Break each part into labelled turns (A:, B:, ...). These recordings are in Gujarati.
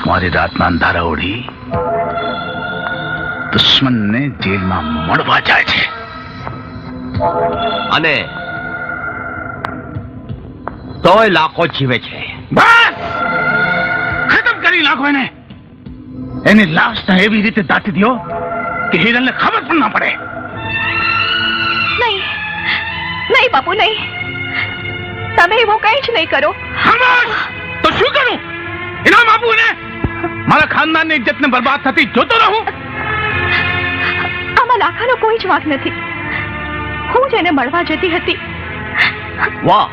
A: રાજકુમારી રાતના અંધારા ઓઢી દુશ્મનને જેલમાં મળવા જાય છે
B: અને તોય લાખો જીવે છે.
A: બસ ખતમ કરી નાખો એને. એની લાશને એવી રીતે દાટી દો કે હિરણને ખબર પણ ના પડે.
C: નહીં નહીં બાપુ, નહીં. તમે એવું કઈ જ નહીં કરો.
A: તો શું કરું? ઇનામ આપું ને? મારા ખાનદાનની ઇજ્જતને બરબાદ થતી જોતો રહું?
C: આમાં લાખાનો કોઈ જ વાંક નથી. હું જ એને મળવા જતી હતી.
B: વાહ,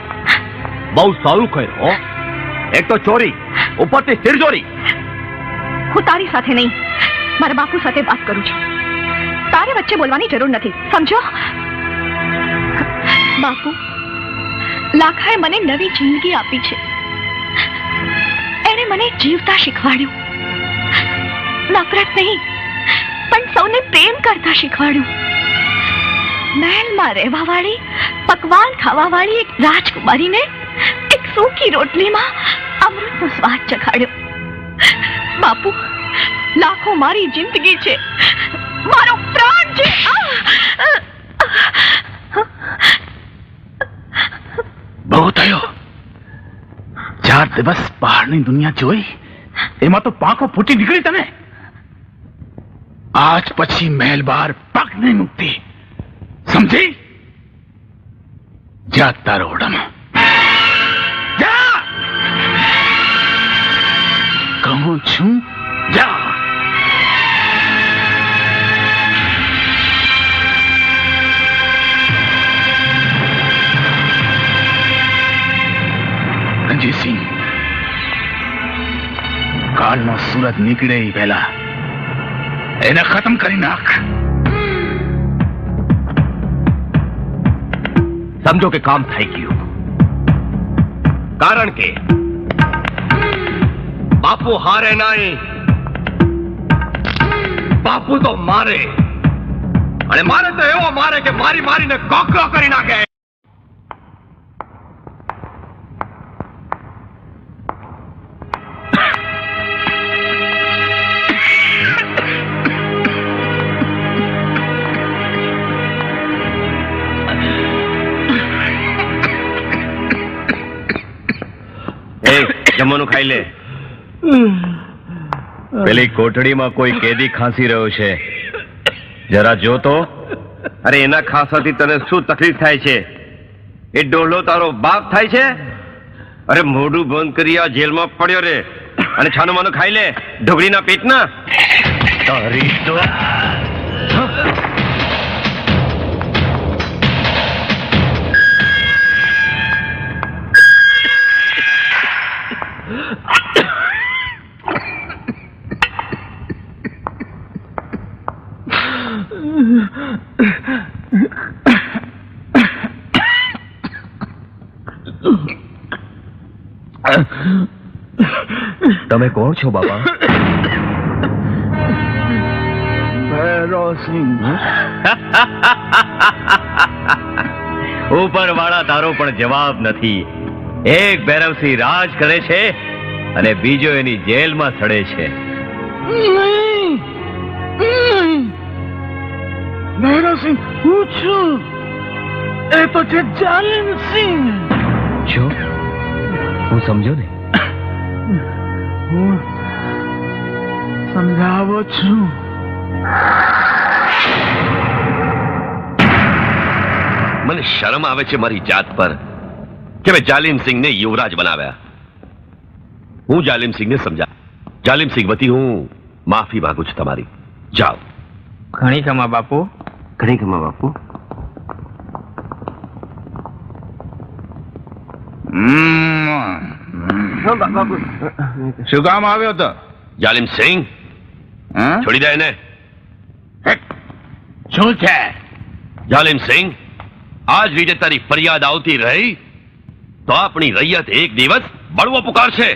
B: બહુ સારું કર્યું હો. એક તો ચોરી, ઉપરથી તિરજોરી.
C: હું તારી સાથે નહીં, મારા બાપુ સાથે વાત કરું છું. તારે વચ્ચે બોલવાની જરૂર નથી, સમજો? બાપુ, લાખાએ મને નવી જિંદગી આપી છે. એને મને જીવતા શીખવાડ્યું. નફરત નહીં, પણ સૌને પ્રેમ કરતા શીખવાડ્યું. મહેલમાં રહેવા વાળી, પકવાન ખાવા વાળી એક રાજકુમારીને એક સૂકી રોટલીમાં અમૃતનો સ્વાદ ચખાડ્યો. બાપુ, લાખો મારી જિંદગી છે, મારો પ્રાણ છે.
A: 4 દિવસ બહારની દુનિયા જોઈ, એમાં તો પાંખો ફૂટી નીકળી તને. આજ પછી મહેલ બહાર પગ નહીં મૂકતી, સમજી? જા તારો ઓરડામાં જા. કહું છું જા. રણજીતસિંહ, કાલનો સૂરજ નીકળે એ પહેલા એને ખતમ કરી નાખ.
B: સમજો કે કામ થઈ ગયું. કારણ કે બાપુ હારે નહીં, બાપુ તો મારે, અને મારે તો એવો મારે કે મારી મારીને કોકરો કરી નાખે. જમવાનું ખાઈ લે. પેલી કોટડીમાં કોઈ કેદી ખાંસી રહ્યો છે, જરા જો તો. અરે એના ખાંસાથી તને શું તકલીફ થાય છે? એ ડોલો તારો બાપ થાય છે? અરે મોઢું બંધ કરી આ જેલમાં પડ્યો રે, અને છાનું માનું ખાઈ લે ઢોકળીના પેટના. તારી તો તમે કોણ છો બાપા?
A: ભૈરવસિંહ.
B: ઉપર વાળા તારો પણ જવાબ નથી. એક ભૈરવસિંહ રાજ કરે છે અને બીજો એની જેલમાં સડે છે.
A: ભૈરવસિંહ હું છું. એ તો છે જાલિમસિંહ.
B: જો હું સમજો ને.
A: હું સમજાવો છું.
B: મને શરમ આવે છે મારી જાત પર કે મેં જાલિમસિંહને યુવરાજ બનાવ્યા. હું જાલિમસિંહને સમજા. જાલિમસિંહ વતી હું માફી માંગુ છું તમારી. જાઓ.
D: ઘણી ખમા બાપુ.
B: ઘણી ખમા બાપુ.
A: શું કામ આવ્યો તો?
B: જાલિમસિંહ છોડી દે એને.
A: શું છે?
B: જાલિમસિંહ, આજ રીતે તારી ફરિયાદ આવતી રહી તો આપણી રૈયત એક દિવસ બળવો પુકારશે.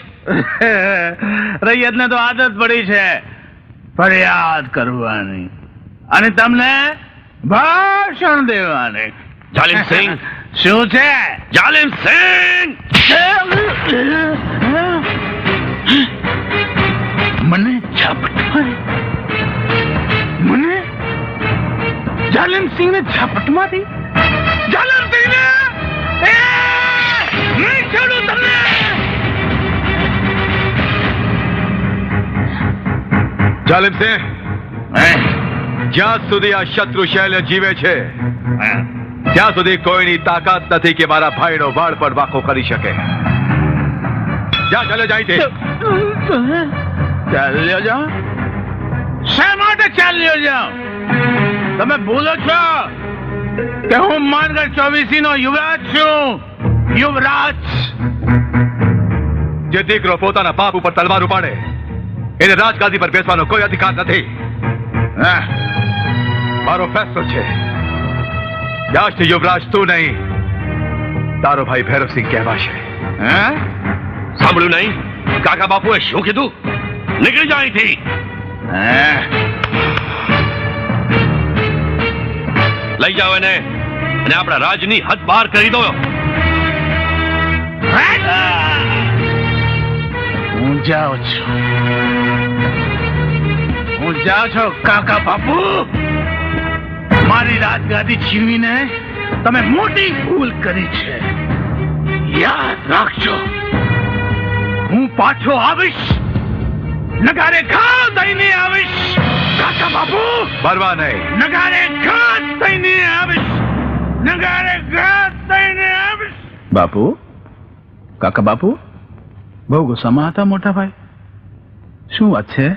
A: રૈયતને તો આદત પડી છે ફરિયાદ કરવાની અને તમને ભાષણ દેવાની.
B: જાલિમસિંહ.
A: શું છે?
B: જાલિમસિંહ.
A: મને ઝાપટમાં મને જાલિમ સિંહને ઝાપટમાં દી જાલિમ સિંહને નહીં છોડું તમને
E: જાલિમ સિંહ જ્યાં સુધી આ શત્રુ શૈલ્ય જીવે છે ત્યાં સુધી કોઈની તાકાત નથી કે મારા ભાઈનો વાળ પણ વાંકો કરી શકે જા ચાલે જાય
A: ચાલ્યો જાઓ શા માટે ચાલ્યો જાઓ તમે ભૂલો છો કે હું માનગઢ 24 નો યુવરાજ છું યુવરાજ
E: જે દીકરો પોતાના બાપ ઉપર તલવાર ઉપાડે એને રાજગાદી પર બેસવાનો કોઈ અધિકાર નથી મારો ફેસલો છે આજથી યુવરાજ તું નહીં તારો ભાઈ ભૈરવસિંહ કહેવાશે
B: સાંભળ્યું નહીં કાકા બાપુએ શું કીધું નીકળી જાય અહીંથી લઈ જાઓ એને અને આપણા રાજની હદ બહાર કરી દો
A: હું જાઉં છું કાકા બાપુ મારી રાજગાદી છીનવીને તમે મોટી ભૂલ કરી છે યાદ રાખજો હું પાછો આવીશ નગારે ઘા દઈને આવીશ કાકા બાપુ
E: મરવા નહીં
A: નગારે ઘા દઈને આવીશ નગારે ઘા દઈને આવીશ બાપુ કાકા બાપુ બહુ ગુસ્સામાં હતા મોટા ભાઈ શું વાત છે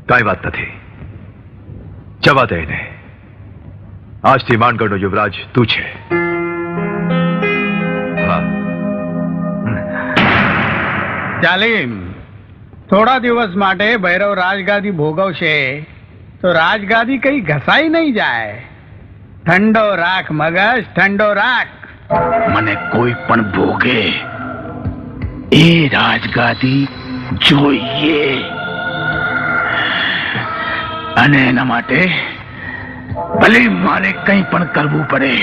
E: કાંઈ વાત નથી જવા દે એને આજથી માનગઢનો યુવરાજ તું છે
F: જાલિમ થોડા દિવસ માટે ભૈરવ રાજગાદી ભોગવશે તો રાજગાદી કઈ ઘસાઈ નહીં જાય ઠંડો રાખ મગજ ઠંડો રાખ
A: મને કોઈ પણ ભોગે એ રાજગાદી જોઈએ અને એના માટે ભલે મારે કંઈ પણ કરવું પડે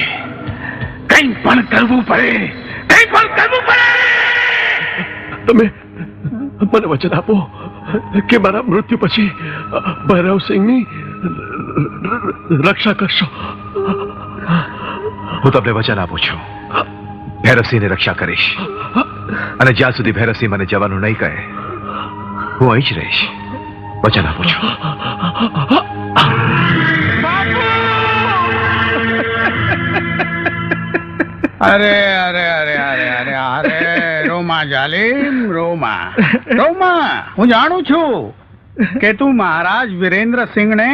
A: કંઈ પણ કરવું પડે કંઈ પણ કરવું પડે
E: તમે મને વચન આપો કે મારા મૃત્યુ પછી ભૈરવસિંહની રક્ષા કરશો હું તમને વચન આપું છું ભૈરવસિંહની રક્ષા કરીશ અને જ્યાં સુધી ભૈરવસિંહ મને જવાનું નહીં કહે હું અહીં જ રહીશ વચન આપું છું
F: અરે અરે અરે અરે અરે અરે રોમા જાલિમ રોમા રોમા હું જાણું છું કે તું મહારાજ વીરેન્દ્રસિંહને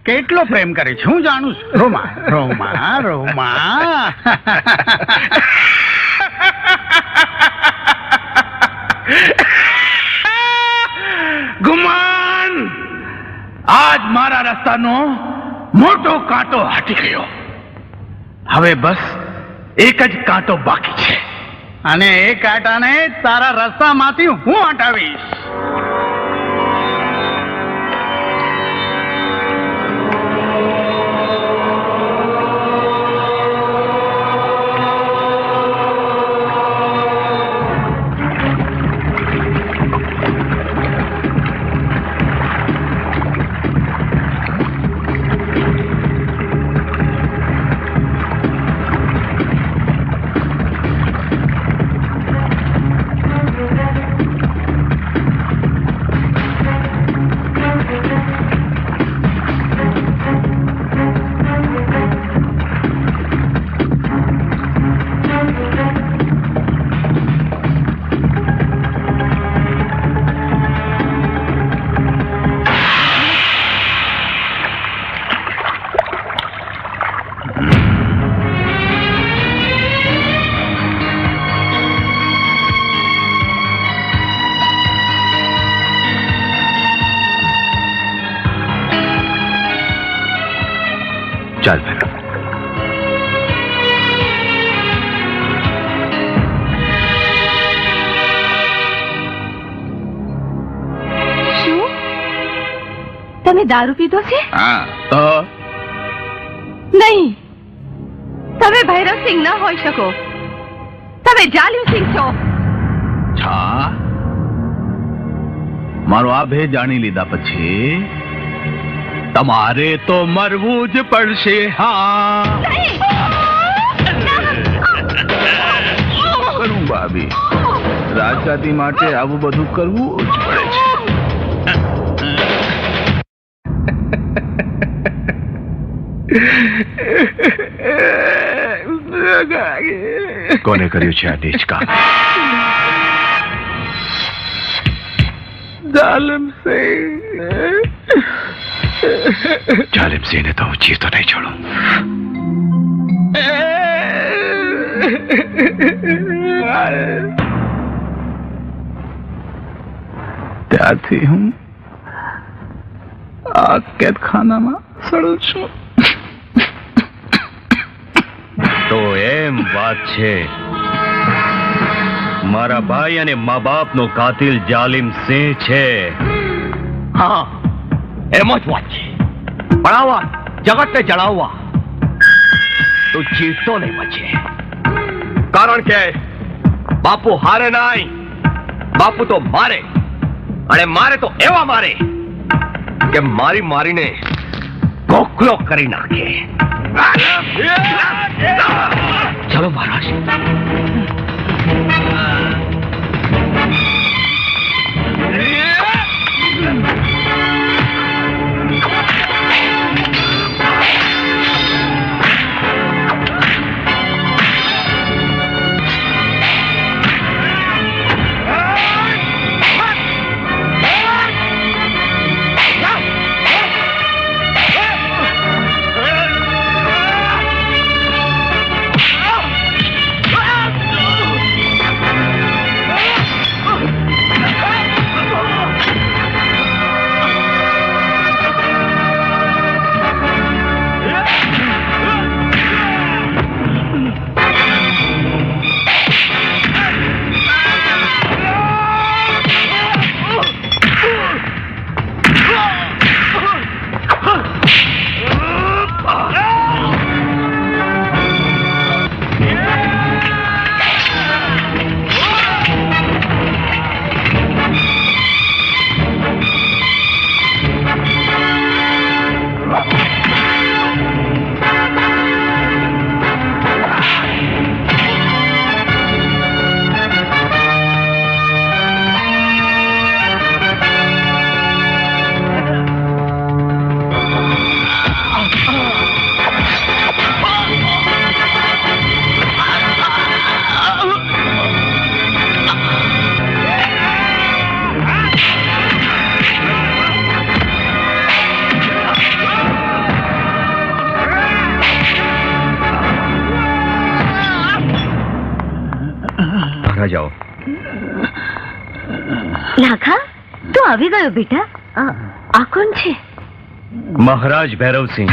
F: કેટલો પ્રેમ કરે છે હું જાણું છું રોમા રોમા રોમા
A: ગુમાન આજ મારા રસ્તાનો મોટો કાંટો હટી ગયો હવે બસ એક જ કાંટો બાકી છે
F: અને એ કાંટાને તારા રસ્તામાંથી હું હટાવીશ
E: ચાલ ભૈરવ
C: શું તમે દારૂ પીધો છે નહીં તમે ભૈરવસિંહ ન હોઈ શકો તમે જાલિમસિંહ છો
A: મારો આ ભે જાણી લીધા પછી તમારે તો મરવું જ પડશે. હા કરું ભાભી, રાજગાદી માટે આવું બધું કરવું જ પડે છે.
E: કોને કર્યું છે આ નીચ કામ? જાલિમ સિંહને તો હું જીવતો નહીં છોડું.
A: ત્યારથી હું આ કેદખાનામાં સડું છું.
B: તો એમ વાત છે, મારા ભાઈ અને મા બાપનો કાતિલ જાલિમ સિંહ છે.
G: હા, એમ જ વાત છે. પણ આ વાત જગતને જણાવવા તો જીવતો નહીં બચે. કારણ કે બાપુ હારે નહીં, બાપુ તો મારે, અને મારે તો એવા મારે કે મારી મારીને કોકલો કરી નાખે. ચલો મહારાજ.
B: જાઓ.
C: લાખા, તું આવી ગયો બેટા. આ કોણ છે?
B: મહારાજ ભૈરવસિંહ.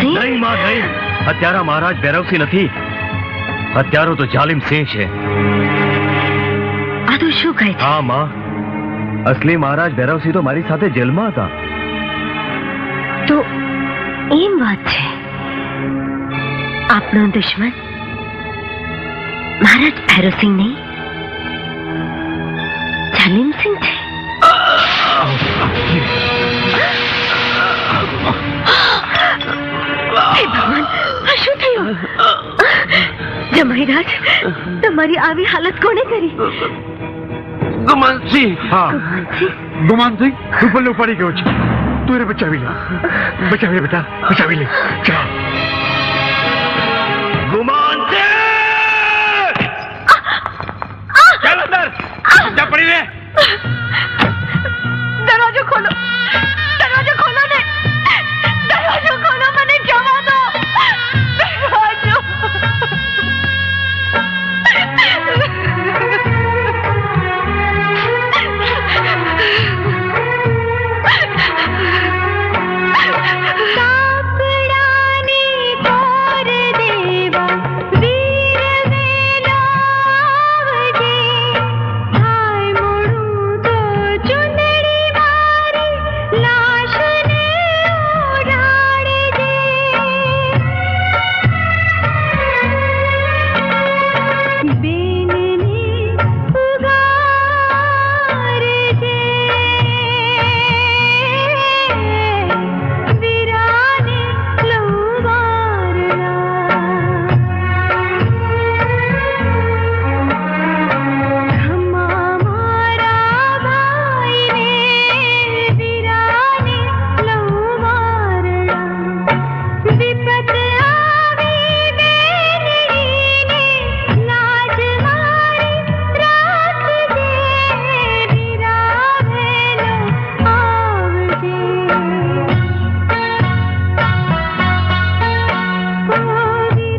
B: નહીં માં, નહીં. હત્યારા મહારાજ ભૈરવસિંહ નથી. હત્યારો તો જાલિમ સિંહ છે.
C: આ તો શું કહે છે?
B: હા માં, અસલી મહારાજ ભૈરવસિંહ તો મારી સાથે જેલમાં હતા.
C: તો એમ વાત છે, આપનો દુશ્મન મહારાજ ભૈરવસિંહ નહીં, જાલિમ સિંહ છે. હે ભગવાન, આ શું થયું? જમાઈરાજ, તમારી આવી હાલત કોને કરી?
G: ગુમાનસિંહ.
E: હા, ગુમાનસિંહ તું પલ્લું પડી ગયો છે. તું એને બચાવી લે, બચાવી લે બેટા, બચાવી લે. ચાલ.